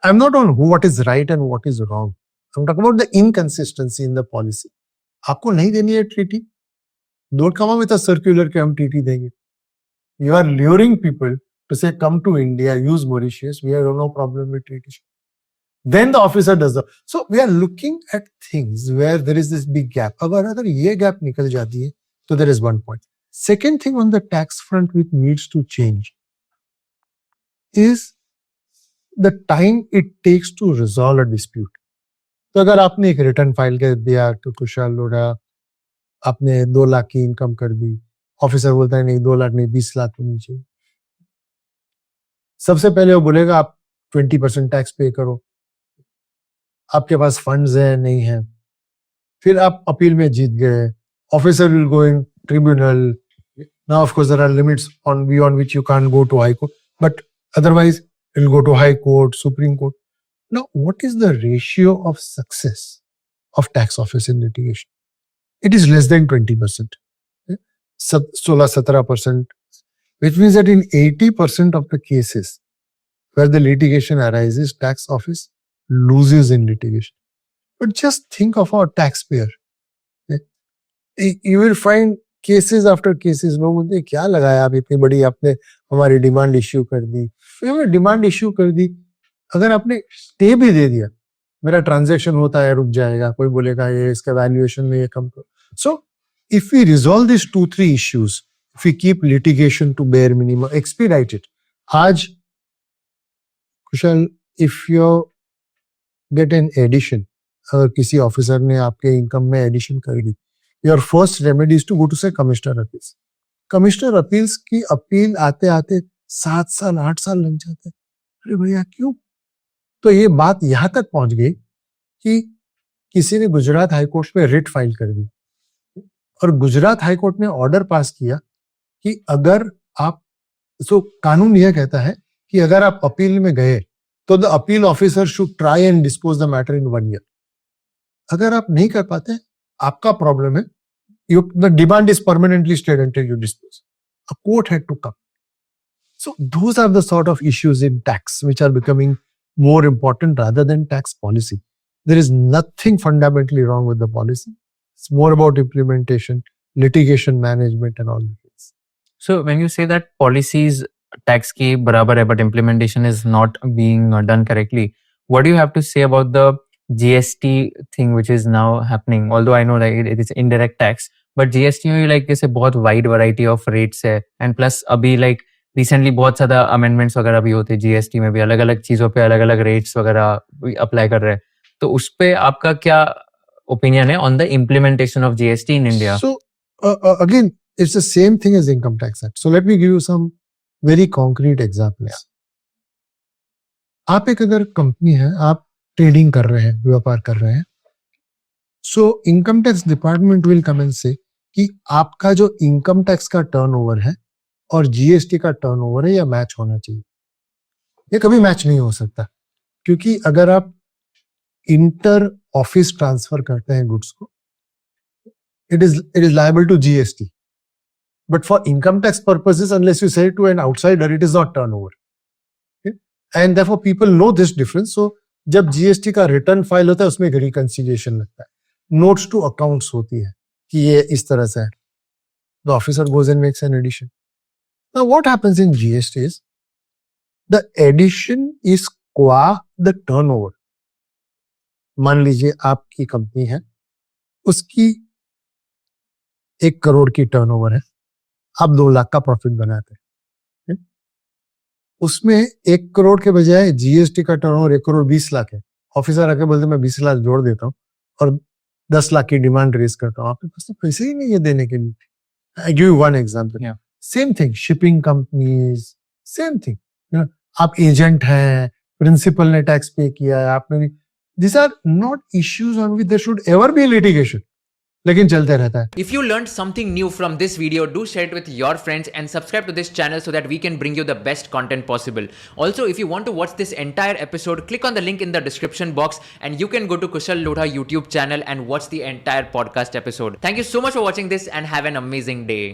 I'm not on what is right and what is wrong. I'm talking about the inconsistency in the policy. आपको नहीं देनी है treaty, don't come up with a circular कि हम treaty देंगे. You are luring people to say, come to India, use Mauritius, we have no problem with treaty. Then the officer does the. So we are looking at things where there is this big gap. अगर ये gap निकल जाती है, so there is one point. Second thing on the tax front which needs to change is the time it takes to resolve a dispute. तो अगर आपने एक return file कर दिया तो कुशल लोढ़ा आपने 2 लाख की इनकम कर दी, ऑफिसर बोलता है नहीं 2 लाख नहीं 20 लाख होनी चाहिए. सबसे पहले वो बोलेगा आप 20% टैक्स पे करो, आपके पास फंड्स है नहीं है, फिर आप अपील में जीत गए, officer will go in tribunal. Now of course there are limits on beyond which you can't go to high court, but otherwise it will go to high court, supreme court. Now, what is the ratio of success of tax office in litigation? It is less than 20%. 16-17%, which means that in 80% of the cases where the litigation arises, tax office loses in litigation. But just think of our taxpayer. You will find cases after cases. लोग बोलते क्या लगाया आप इतनी बड़ी, आपने हमारी demand issue कर दी. डिमांड इश्यू कर दी, अगर आपने स्टे भी दे दिया, मेरा ट्रांजैक्शन होता है रुक जाएगा, कोई बोलेगा ये इसका वैल्यूएशन में ये कम करो. So if we resolve this 2-3 issues, if we keep litigation to bare minimum, expedite it. आज Kushal, if you get an addition, अगर किसी ऑफिसर ने आपके इनकम में एडिशन कर दी, your first remedy is to go to से कमिश्नर अपील्स. कमिश्नर अपील्स की अपील आते आते 7 साल 8 साल लग जाते हैं. अरे भैया क्यों? तो ये बात यहां तक पहुंच गई कि किसी ने गुजरात हाईकोर्ट में रिट फाइल कर दी और गुजरात हाईकोर्ट ने ऑर्डर पास किया कि अगर आप, सो कानून यह कहता है कि अगर आप अपील में गए तो the appeal officer should try and dispose the matter in 1 year. अगर आप नहीं कर पाते, आपका प्रॉब्लम है, the demand is permanently stayed until you dispose. A court had to come. So those are the sort of issues in tax which are becoming more important rather than tax policy. There is nothing fundamentally wrong with the policy. It's more about implementation, litigation management and all the things. So when you say that policies tax ke barabar hai but implementation is not being done correctly, what do you have to say about the GST thing which is now happening? Although I know that it is indirect tax, but GST में like जैसे बहुत wide variety of rates है, and plus अभी like recently बहुत ज्यादा amendments वगैरह भी होते हैं जीएसटी में भी, अलग अलग चीजों पे अलग अलग रेट्स वगैरह अप्लाई कर रहे हैं. तो उस पे आपका क्या ओपिनियन है on the implementation of GST in India? So again it's the same thing as income tax act. So let me give you some very concrete examples. आप एक अगर कंपनी है, आप ट्रेडिंग कर रहे हैं, व्यापार कर रहे हैं, so income tax department will come and से कि आपका जो इनकम टैक्स का टर्नओवर है और जीएसटी का टर्नओवर है या मैच होना चाहिए. ये कभी मैच नहीं हो सकता, क्योंकि अगर आप इंटर ऑफिस ट्रांसफर करते हैं गुड्स को, it is liable to GST, but for income tax purposes unless you sell to an outsider it is not turnover. And therefore people know this difference. So जब GST का return file होता है उसमें एक reconciliation लगता है, notes to accounts होती है कि ये इस तरह से है. The officer goes and makes an addition. Now, what happens in GST is the addition is qua the turnover. मान लीजिए आपकी कंपनी है, उसकी 1 करोड़ की टर्नओवर है, आप 2 लाख का प्रॉफिट बनाते हैं. उसमें 1 करोड़ के बजाय जीएसटी का टर्नओवर 1 करोड़ 20 लाख है. ऑफिसर आके बोलते मैं 20 लाख जोड़ देता हूँ और 10 लाख की डिमांड रेज करता हूँ. आपके पास तो पैसे ही नहीं है देने के लिए. I give you one example. Same thing shipping companies, same thing. आप एजेंट हैं, प्रिंसिपल ने टैक्स पे किया है, आपने भी. This are not issues on which there should ever be litigation, लेकिन चलते रहता है. If you learned something new from this video, do share it with your friends and subscribe to this channel so that we can bring you the best content possible. Also, if you want to watch this entire episode, click on the link in the description box and you can go to Kushal Lodha YouTube channel and watch the entire podcast episode. Thank you so much for watching this and have an amazing day.